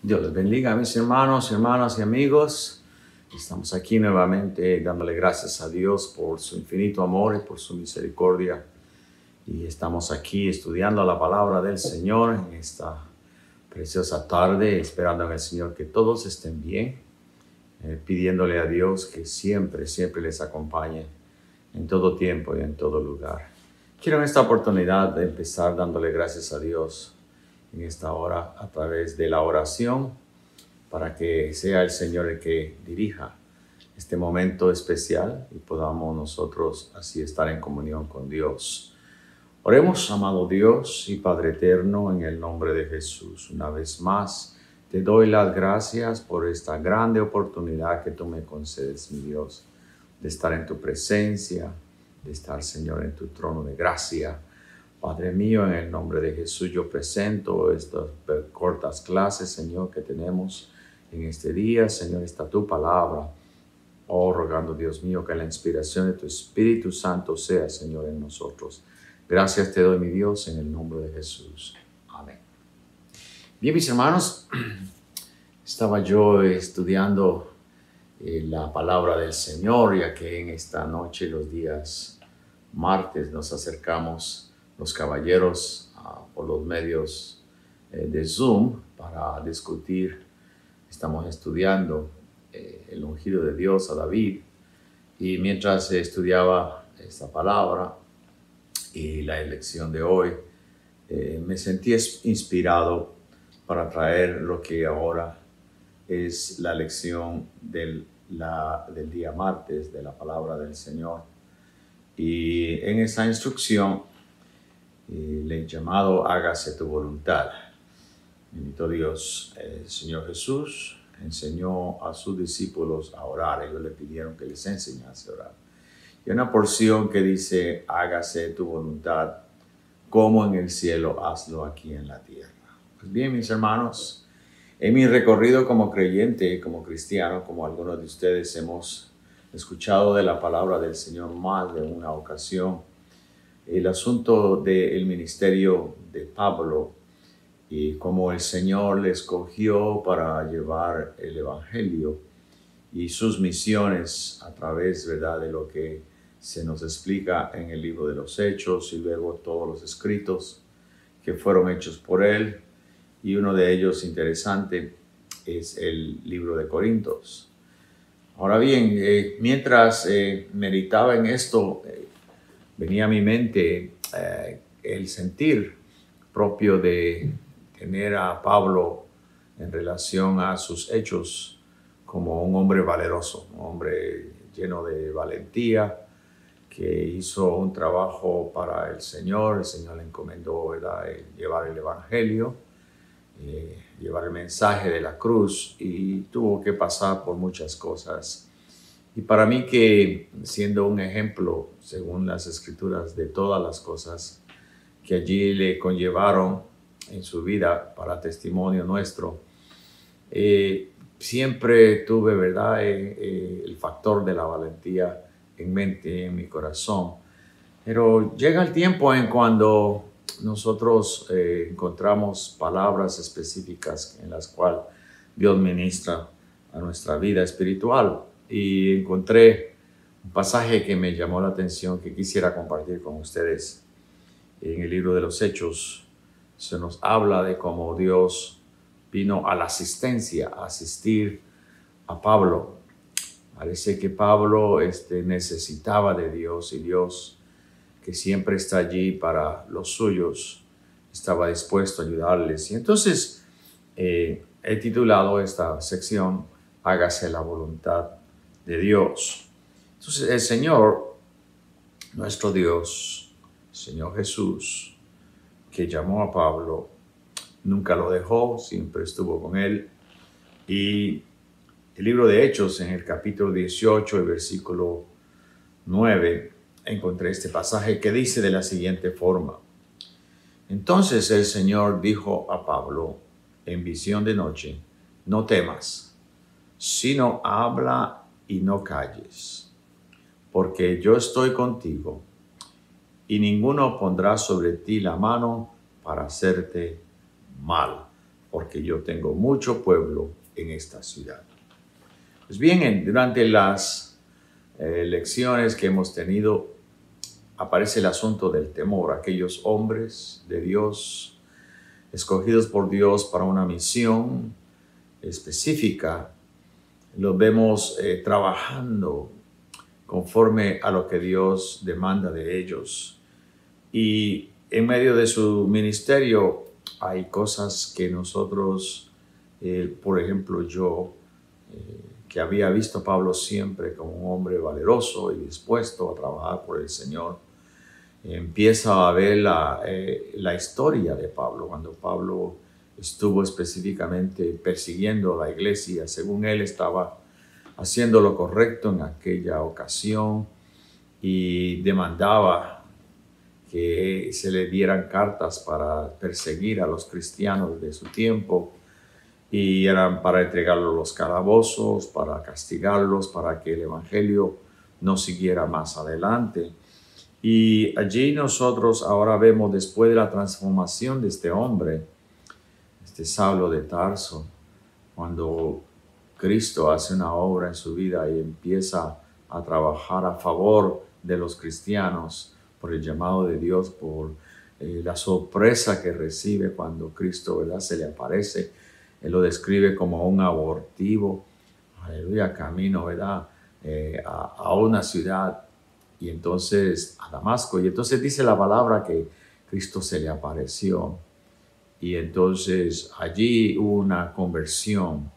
Dios les bendiga a mis hermanos, hermanas y amigos. Estamos aquí nuevamente dándole gracias a Dios por su infinito amor y por su misericordia. Y estamos aquí estudiando la palabra del Señor en esta preciosa tarde, esperando en el Señor que todos estén bien, pidiéndole a Dios que siempre les acompañe en todo tiempo y en todo lugar. Quiero en esta oportunidad de empezar dándole gracias a Dios en esta hora a través de la oración, para que sea el Señor el que dirija este momento especial y podamos nosotros así estar en comunión con Dios. Oremos, amado Dios y Padre eterno, en el nombre de Jesús. Una vez más, te doy las gracias por esta grande oportunidad que tú me concedes, mi Dios, de estar en tu presencia, de estar, Señor, en tu trono de gracia. Padre mío, en el nombre de Jesús, yo presento estas cortas clases, Señor, que tenemos en este día. Señor, está tu palabra. Oh, rogando, Dios mío, que la inspiración de tu Espíritu Santo sea, Señor, en nosotros. Gracias te doy, mi Dios, en el nombre de Jesús. Amén. Bien, mis hermanos, estaba yo estudiando la palabra del Señor, ya que en esta noche, los días martes, nos acercamos los caballeros por los medios de Zoom para discutir. Estamos estudiando el ungido de Dios a David, y mientras estudiaba esta palabra y la lección de hoy, me sentí inspirado para traer lo que ahora es la lección del día martes de la palabra del Señor. Y en esa instrucción le he llamado hágase tu voluntad. Bendito Dios, el Señor Jesús enseñó a sus discípulos a orar. Ellos le pidieron que les enseñase a orar. Y una porción que dice, hágase tu voluntad, como en el cielo, hazlo aquí en la tierra. Pues bien, mis hermanos, en mi recorrido como creyente, como cristiano, como algunos de ustedes hemos escuchado de la palabra del Señor más de una ocasión, el asunto del ministerio de Pablo y cómo el Señor le escogió para llevar el Evangelio y sus misiones a través, ¿verdad?, de lo que se nos explica en el libro de los Hechos y luego todos los escritos que fueron hechos por él. Y uno de ellos interesante es el libro de Corintios. Ahora bien, mientras meditaba en esto, venía a mi mente el sentir propio de tener a Pablo en relación a sus hechos como un hombre valeroso, un hombre lleno de valentía, que hizo un trabajo para el Señor le encomendó, ¿verdad?, llevar el Evangelio, llevar el mensaje de la cruz, y tuvo que pasar por muchas cosas. Y para mí, que siendo un ejemplo, según las Escrituras, de todas las cosas que allí le conllevaron en su vida para testimonio nuestro, siempre tuve, ¿verdad?, el factor de la valentía en mente, en mi corazón. Pero llega el tiempo en cuando nosotros encontramos palabras específicas en las cuales Dios ministra a nuestra vida espiritual. Y encontré un pasaje que me llamó la atención, que quisiera compartir con ustedes. En el libro de los Hechos se nos habla de cómo Dios vino a la asistencia, a asistir a Pablo. Parece que Pablo necesitaba de Dios, y Dios, que siempre está allí para los suyos, estaba dispuesto a ayudarles. Y entonces he titulado esta sección, hágase la voluntad de Dios. Entonces el Señor, nuestro Dios, Señor Jesús, que llamó a Pablo, nunca lo dejó, siempre estuvo con él. Y el libro de Hechos, en el capítulo 18, el versículo 9, encontré este pasaje que dice de la siguiente forma: entonces el Señor dijo a Pablo en visión de noche, no temas, sino habla y no calles, porque yo estoy contigo, y ninguno pondrá sobre ti la mano para hacerte mal. porque yo tengo mucho pueblo en esta ciudad. Pues bien, durante las lecciones que hemos tenido, aparece el asunto del temor. Aquellos hombres de Dios, escogidos por Dios para una misión específica, los vemos trabajando conforme a lo que Dios demanda de ellos. Y en medio de su ministerio hay cosas que nosotros, por ejemplo, yo, que había visto a Pablo siempre como un hombre valeroso y dispuesto a trabajar por el Señor, empieza a ver la historia de Pablo, cuando Pablo estuvo específicamente persiguiendo a la iglesia. Según él estaba haciendo lo correcto en aquella ocasión y demandaba que se le dieran cartas para perseguir a los cristianos de su tiempo, y eran para entregarlos a los calabozos, para castigarlos, para que el evangelio no siguiera más adelante. Y allí nosotros ahora vemos, después de la transformación de este hombre, este Saulo de Tarso, cuando Cristo hace una obra en su vida y empieza a trabajar a favor de los cristianos por el llamado de Dios, por la sorpresa que recibe cuando Cristo, ¿verdad?, se le aparece. Él lo describe como un abortivo, aleluya, camino, ¿verdad?, a una ciudad, y entonces a Damasco. Y entonces dice la palabra que Cristo se le apareció. Y entonces allí hubo una conversión.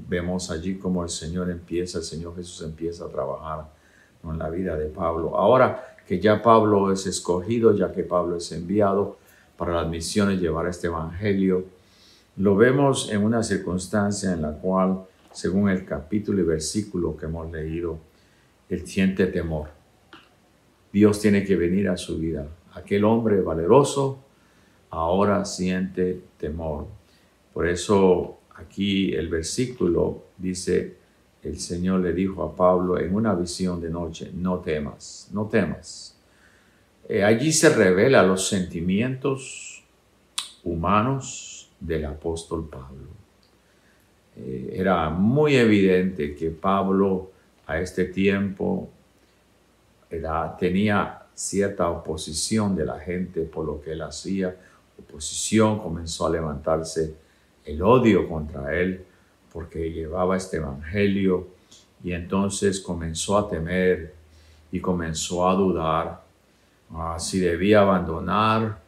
Vemos allí como el Señor Jesús empieza a trabajar en la vida de Pablo. Ahora que ya Pablo es escogido, ya que Pablo es enviado para las misiones, llevar este evangelio, lo vemos en una circunstancia en la cual, según el capítulo y versículo que hemos leído, él siente temor. Dios tiene que venir a su vida. Aquel hombre valeroso ahora siente temor. Por eso aquí el versículo dice, el Señor le dijo a Pablo en una visión de noche, no temas, no temas. Allí se revela los sentimientos humanos del apóstol Pablo. Era muy evidente que Pablo a este tiempo tenía cierta oposición de la gente por lo que él hacía. Oposición, comenzó a levantarse el odio contra él porque llevaba este evangelio, y entonces comenzó a temer y comenzó a dudar si debía abandonar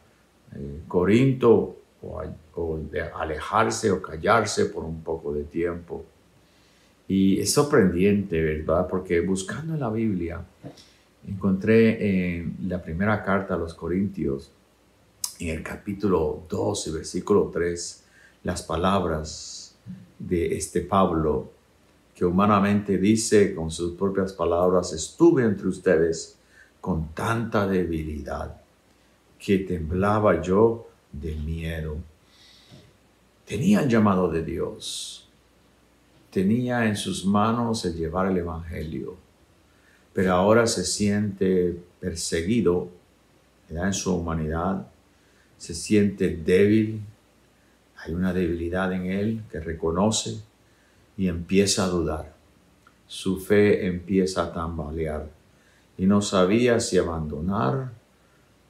Corinto o de alejarse o callarse por un poco de tiempo. Y es sorprendente, ¿verdad? Porque buscando en la Biblia, encontré en la primera carta a los Corintios, en el capítulo 12, versículo 3, las palabras de este Pablo, que humanamente dice con sus propias palabras, estuve entre ustedes con tanta debilidad que temblaba yo de miedo. Tenía el llamado de Dios, tenía en sus manos el llevar el evangelio, pero ahora se siente perseguido, en su humanidad, se siente débil, hay una debilidad en él que reconoce y empieza a dudar. Su fe empieza a tambalear y no sabía si abandonar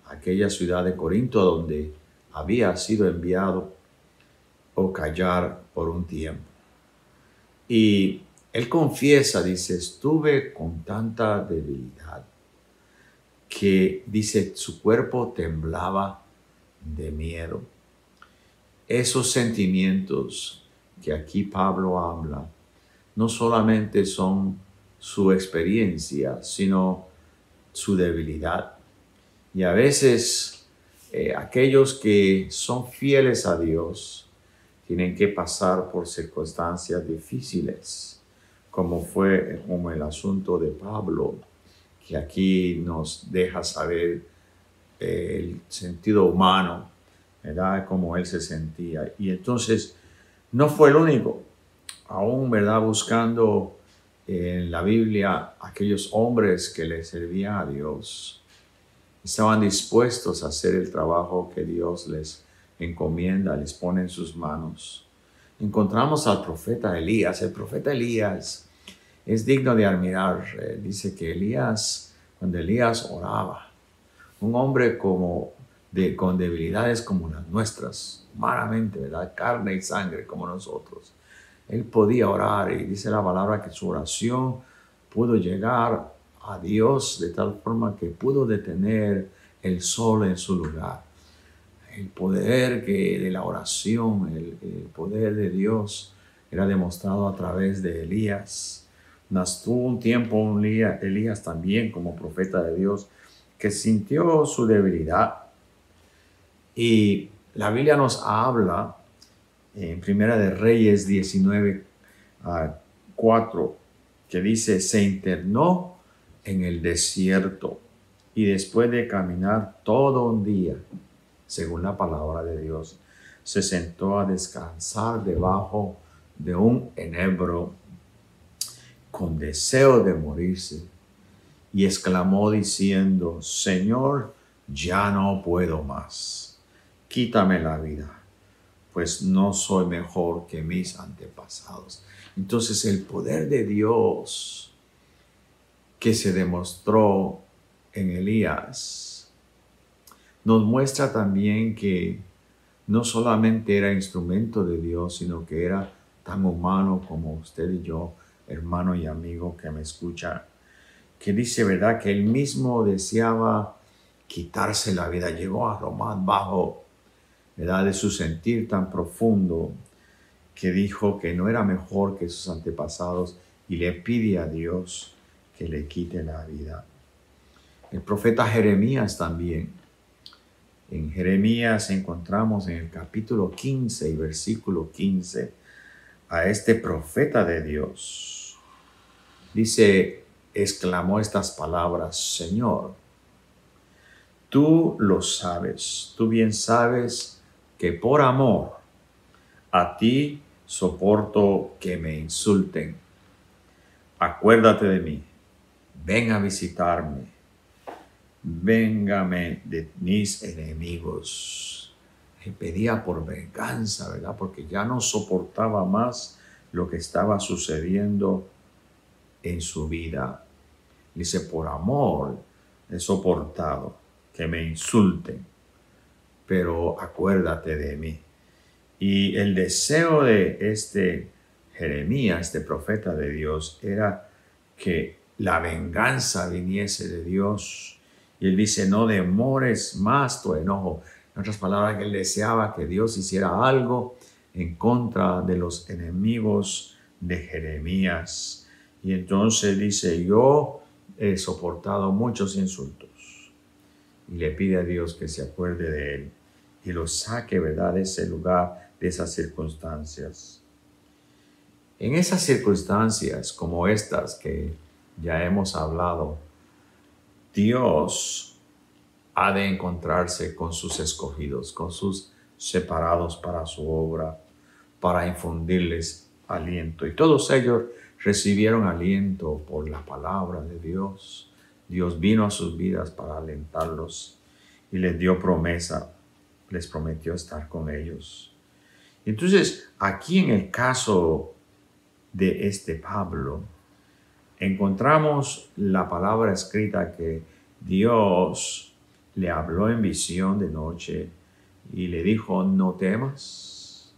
aquella ciudad de Corinto donde había sido enviado o callar por un tiempo. Y él confiesa, dice, estuve con tanta debilidad que, dice, su cuerpo temblaba de miedo. Esos sentimientos que aquí Pablo habla no solamente son su experiencia, sino su debilidad. Y a veces aquellos que son fieles a Dios tienen que pasar por circunstancias difíciles, como el asunto de Pablo, que aquí nos deja saber el sentido humano, ¿verdad?, cómo él se sentía. Y entonces no fue el único. Aún, ¿verdad?, buscando en la Biblia aquellos hombres que le servían a Dios, estaban dispuestos a hacer el trabajo que Dios les encomienda, les pone en sus manos. Encontramos al profeta Elías. El profeta Elías es digno de admirar. Dice que Elías, cuando Elías oraba, un hombre con debilidades como las nuestras, humanamente, ¿verdad? Carne y sangre como nosotros. Él podía orar y dice la palabra que su oración pudo llegar a Dios de tal forma que pudo detener el sol en su lugar. El poder de la oración, el poder de Dios era demostrado a través de Elías. Tuvo un tiempo Elías también como profeta de Dios que sintió su debilidad. Y la Biblia nos habla en Primera de Reyes 19:4 que dice, se internó en el desierto y después de caminar todo un día, según la palabra de Dios, se sentó a descansar debajo de un enebro con deseo de morirse y exclamó diciendo, Señor, ya no puedo más, quítame la vida, pues no soy mejor que mis antepasados. Entonces el poder de Dios que se demostró en Elías nos muestra también que no solamente era instrumento de Dios, sino que era tan humano como usted y yo, hermano y amigo que me escucha, que dice, ¿verdad?, que él mismo deseaba quitarse la vida. Llegó a lo más bajo, ¿verdad?, de su sentir tan profundo, que dijo que no era mejor que sus antepasados y le pide a Dios que le quite la vida. El profeta Jeremías también. En Jeremías encontramos en el capítulo 15 y versículo 15 a este profeta de Dios. Dice, exclamó estas palabras, Señor, tú lo sabes, tú bien sabes que por amor a ti soporto que me insulten. Acuérdate de mí, ven a visitarme, véngame de mis enemigos. Él pedía por venganza, ¿verdad? Porque ya no soportaba más lo que estaba sucediendo en su vida. Dice, por amor he soportado que me insulten, pero acuérdate de mí. Y el deseo de este Jeremías, este profeta de Dios, era que la venganza viniese de Dios. Y él dice, no demores más tu enojo. En otras palabras, que él deseaba que Dios hiciera algo en contra de los enemigos de Jeremías. Y entonces dice, yo he soportado muchos insultos. Y le pide a Dios que se acuerde de él y lo saque, ¿verdad?, de ese lugar, de esas circunstancias. En esas circunstancias como estas que ya hemos hablado, Dios ha de encontrarse con sus escogidos, con sus separados para su obra, para infundirles aliento. Y todos ellos recibieron aliento por la palabra de Dios. Dios vino a sus vidas para alentarlos y les dio promesa, les prometió estar con ellos. Entonces, aquí en el caso de este Pablo, encontramos la palabra escrita que Dios le habló en visión de noche y le dijo, no temas,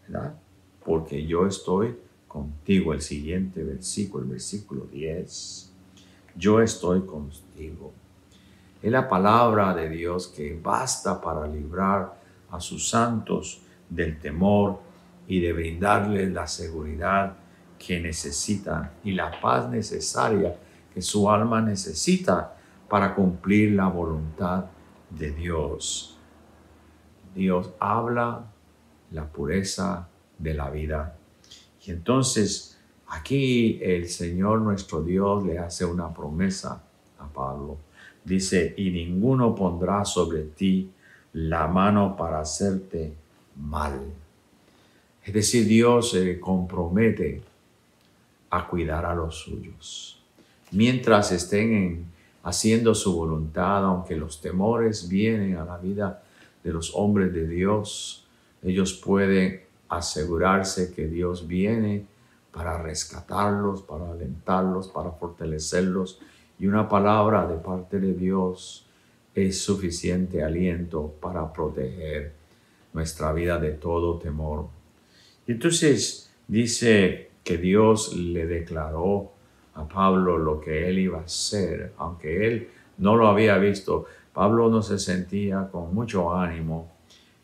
¿verdad?, porque yo estoy contigo. El siguiente versículo, el versículo 10, yo estoy contigo. Es la palabra de Dios que basta para librar a sus santos del temor y de brindarles la seguridad que necesitan y la paz necesaria que su alma necesita para cumplir la voluntad de Dios. Dios habla la pureza de la vida. Y entonces aquí el Señor nuestro Dios le hace una promesa a Pablo. Dice, y ninguno pondrá sobre ti la mano para hacerte mal. Es decir, Dios se compromete a cuidar a los suyos. Mientras estén haciendo su voluntad, aunque los temores vienen a la vida de los hombres de Dios, ellos pueden asegurarse que Dios viene para rescatarlos, para alentarlos, para fortalecerlos. Y una palabra de parte de Dios es suficiente aliento para proteger nuestra vida de todo temor. Entonces dice que Dios le declaró a Pablo lo que él iba a hacer, aunque él no lo había visto. Pablo no se sentía con mucho ánimo,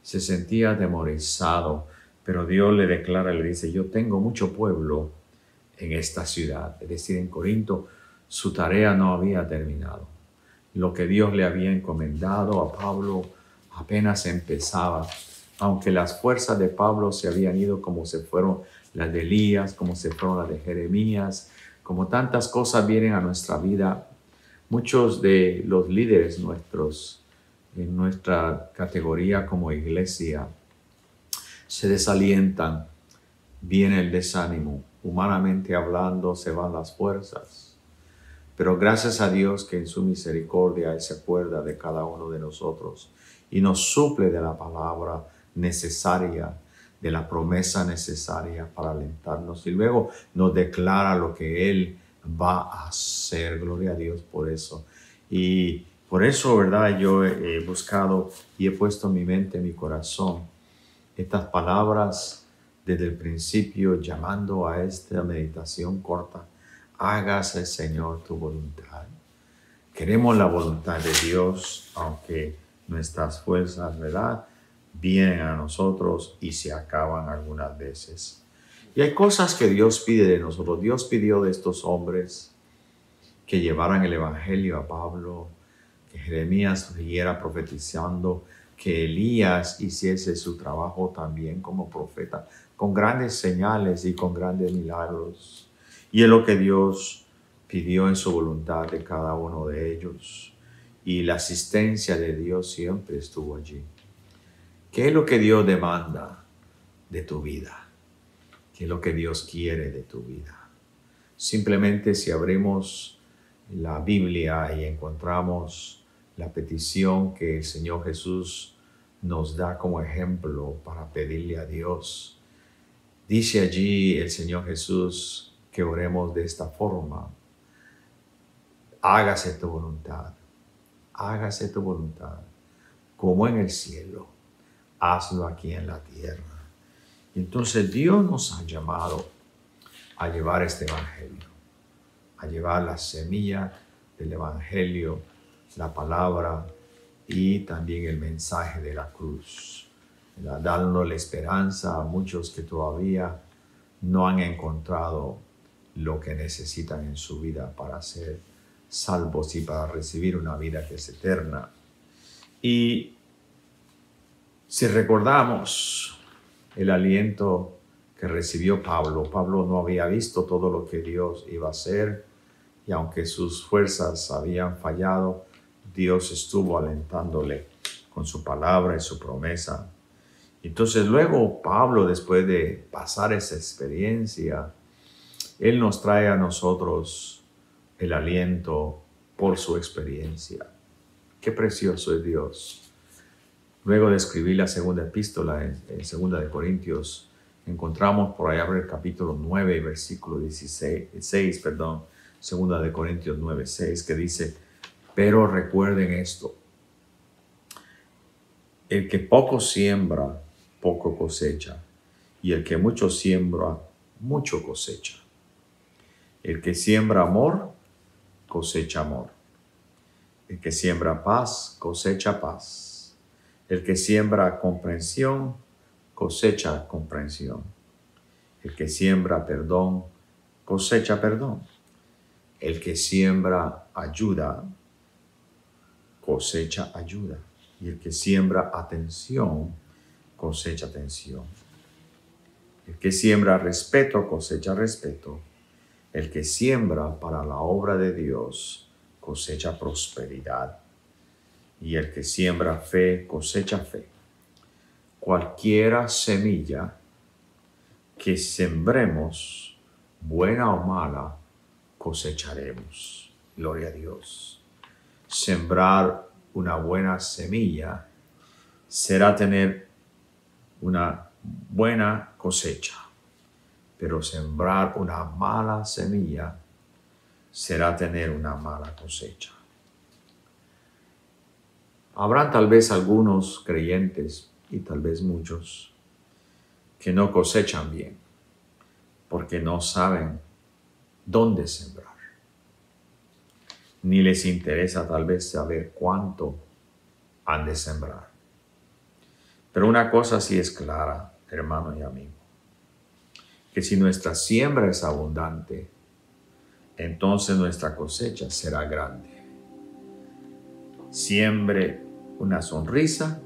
se sentía atemorizado, pero Dios le declara, le dice: yo tengo mucho pueblo en esta ciudad. Es decir, en Corinto su tarea no había terminado. Lo que Dios le había encomendado a Pablo apenas empezaba. Aunque las fuerzas de Pablo se habían ido, como se fueron las de Elías, como se fueron las de Jeremías, como tantas cosas vienen a nuestra vida, muchos de los líderes nuestros en nuestra categoría como iglesia se desalientan, viene el desánimo, humanamente hablando se van las fuerzas. Pero gracias a Dios que en su misericordia Él se acuerda de cada uno de nosotros y nos suple de la palabra necesaria, de la promesa necesaria para alentarnos. Y luego nos declara lo que Él va a hacer. Gloria a Dios por eso. Y por eso, ¿verdad? Yo he buscado y he puesto en mi mente, en mi corazón, estas palabras desde el principio, llamando a esta meditación corta: hágase, Señor, tu voluntad. Queremos la voluntad de Dios, aunque nuestras fuerzas, ¿verdad?, vienen a nosotros y se acaban algunas veces. Y hay cosas que Dios pide de nosotros. Dios pidió de estos hombres que llevaran el evangelio a Pablo, que Jeremías siguiera profetizando, que Elías hiciese su trabajo también como profeta, con grandes señales y con grandes milagros. Y es lo que Dios pidió en su voluntad de cada uno de ellos. Y la asistencia de Dios siempre estuvo allí. ¿Qué es lo que Dios demanda de tu vida? ¿Qué es lo que Dios quiere de tu vida? Simplemente si abrimos la Biblia y encontramos la petición que el Señor Jesús nos da como ejemplo para pedirle a Dios, dice allí el Señor Jesús que oremos de esta forma: hágase tu voluntad, como en el cielo, hazlo aquí en la tierra. Y entonces Dios nos ha llamado a llevar este evangelio, a llevar la semilla del evangelio, la palabra y también el mensaje de la cruz, dando la esperanza a muchos que todavía no han encontrado lo que necesitan en su vida para ser salvos y para recibir una vida que es eterna. Y si recordamos el aliento que recibió Pablo, Pablo no había visto todo lo que Dios iba a hacer, y aunque sus fuerzas habían fallado, Dios estuvo alentándole con su palabra y su promesa. Entonces luego Pablo, después de pasar esa experiencia, él nos trae a nosotros el aliento por su experiencia. Qué precioso es Dios. Luego de escribir la segunda epístola en segunda de Corintios, encontramos por allá el capítulo 9, versículo 6, segunda de Corintios 9, 6, que dice: pero recuerden esto, el que poco siembra, poco cosecha, y el que mucho siembra, mucho cosecha. El que siembra amor, cosecha amor. El que siembra paz, cosecha paz. El que siembra comprensión, cosecha comprensión. El que siembra perdón, cosecha perdón. El que siembra ayuda, cosecha ayuda. Y el que siembra atención, cosecha atención. El que siembra respeto, cosecha respeto. El que siembra para la obra de Dios, cosecha prosperidad. Y el que siembra fe, cosecha fe. Cualquiera semilla que sembremos, buena o mala, cosecharemos. Gloria a Dios. Sembrar una buena semilla será tener una buena cosecha, pero sembrar una mala semilla será tener una mala cosecha. Habrán tal vez algunos creyentes, y tal vez muchos, que no cosechan bien, porque no saben dónde sembrar. Ni les interesa tal vez saber cuánto han de sembrar. Pero una cosa sí es clara, hermano y amigo, que si nuestra siembra es abundante, entonces nuestra cosecha será grande. Siembre una sonrisa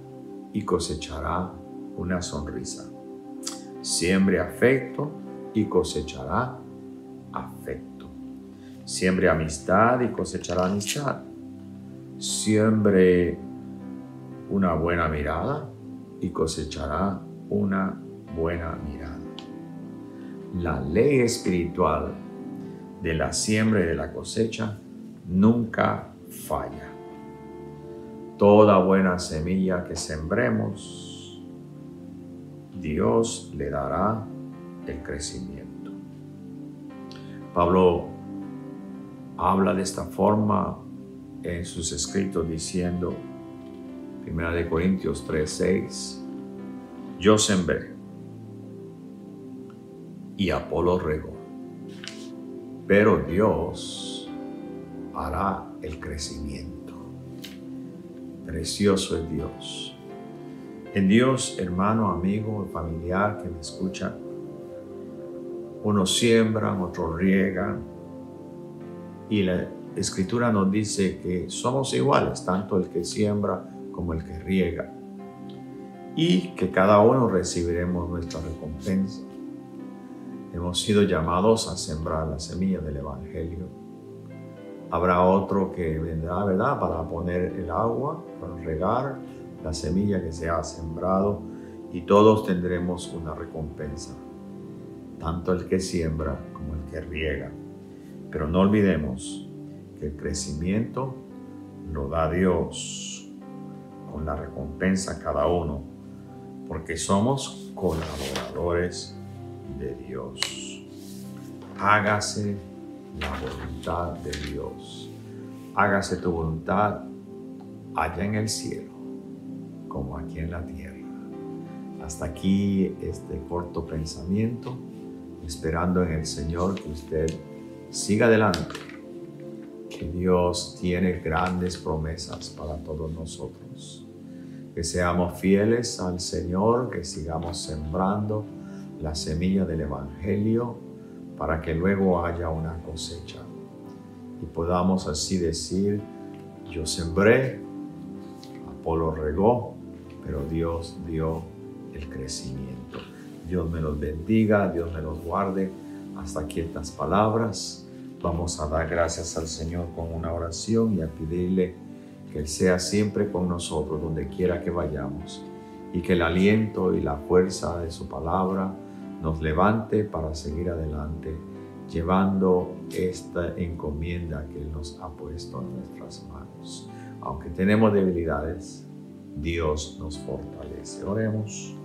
y cosechará una sonrisa. Siembre afecto y cosechará afecto. Siembre amistad y cosechará amistad. Siembre una buena mirada y cosechará una buena mirada. La ley espiritual de la siembra y de la cosecha nunca falla. Toda buena semilla que sembremos, Dios le dará el crecimiento. Pablo habla de esta forma en sus escritos diciendo, 1 Corintios 3:6, yo sembré y Apolo regó, pero Dios hará el crecimiento. Precioso es Dios. En Dios, hermano, amigo, familiar que me escucha, unos siembran, otros riegan, y la Escritura nos dice que somos iguales, tanto el que siembra como el que riega, y que cada uno recibiremos nuestra recompensa. Hemos sido llamados a sembrar la semilla del Evangelio. Habrá otro que vendrá, ¿verdad?, para poner el agua, para regar la semilla que se ha sembrado, y todos tendremos una recompensa, tanto el que siembra como el que riega. Pero no olvidemos que el crecimiento lo da Dios, con la recompensa cada uno, porque somos colaboradores de Dios. Hágase la voluntad de Dios. Hágase tu voluntad allá en el cielo, como aquí en la tierra. Hasta aquí este corto pensamiento, esperando en el Señor que usted siga adelante, que Dios tiene grandes promesas para todos nosotros. Que seamos fieles al Señor, que sigamos sembrando la semilla del Evangelio para que luego haya una cosecha y podamos así decir, yo sembré, Apolo regó, pero Dios dio el crecimiento. Dios me los bendiga, Dios me los guarde. Hasta aquí estas palabras. Vamos a dar gracias al Señor con una oración y a pedirle que Él sea siempre con nosotros donde quiera que vayamos, y que el aliento y la fuerza de su palabra nos levante para seguir adelante, llevando esta encomienda que Él nos ha puesto en nuestras manos. Aunque tenemos debilidades, Dios nos fortalece. Oremos.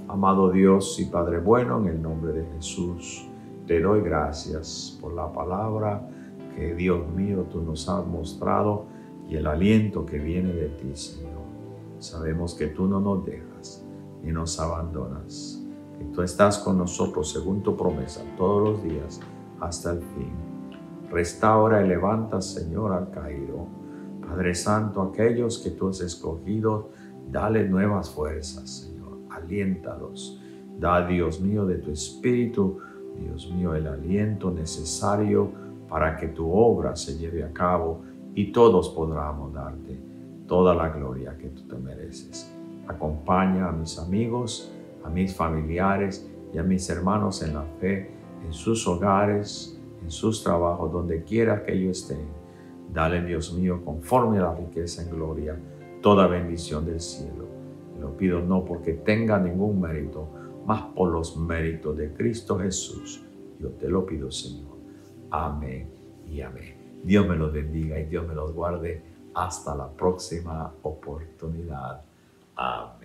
Amado Dios y Padre bueno, en el nombre de Jesús, te doy gracias por la palabra que, Dios mío, tú nos has mostrado y el aliento que viene de ti, Señor. Sabemos que tú no nos dejas ni nos abandonas, que tú estás con nosotros según tu promesa todos los días hasta el fin. Restaura y levanta, Señor, al caído. Padre Santo, aquellos que tú has escogido, dale nuevas fuerzas, Señor. Aliéntalos. Da, Dios mío, de tu espíritu, Dios mío, el aliento necesario para que tu obra se lleve a cabo y todos podamos darte toda la gloria que tú te mereces. Acompaña a mis amigos, a mis familiares y a mis hermanos en la fe, en sus hogares, en sus trabajos, donde quiera que ellos estén. Dale, Dios mío, conforme a la riqueza en gloria, toda bendición del cielo. Te lo pido no porque tenga ningún mérito, mas por los méritos de Cristo Jesús. Yo te lo pido, Señor. Amén y amén. Dios me los bendiga y Dios me los guarde. Hasta la próxima oportunidad. Amén.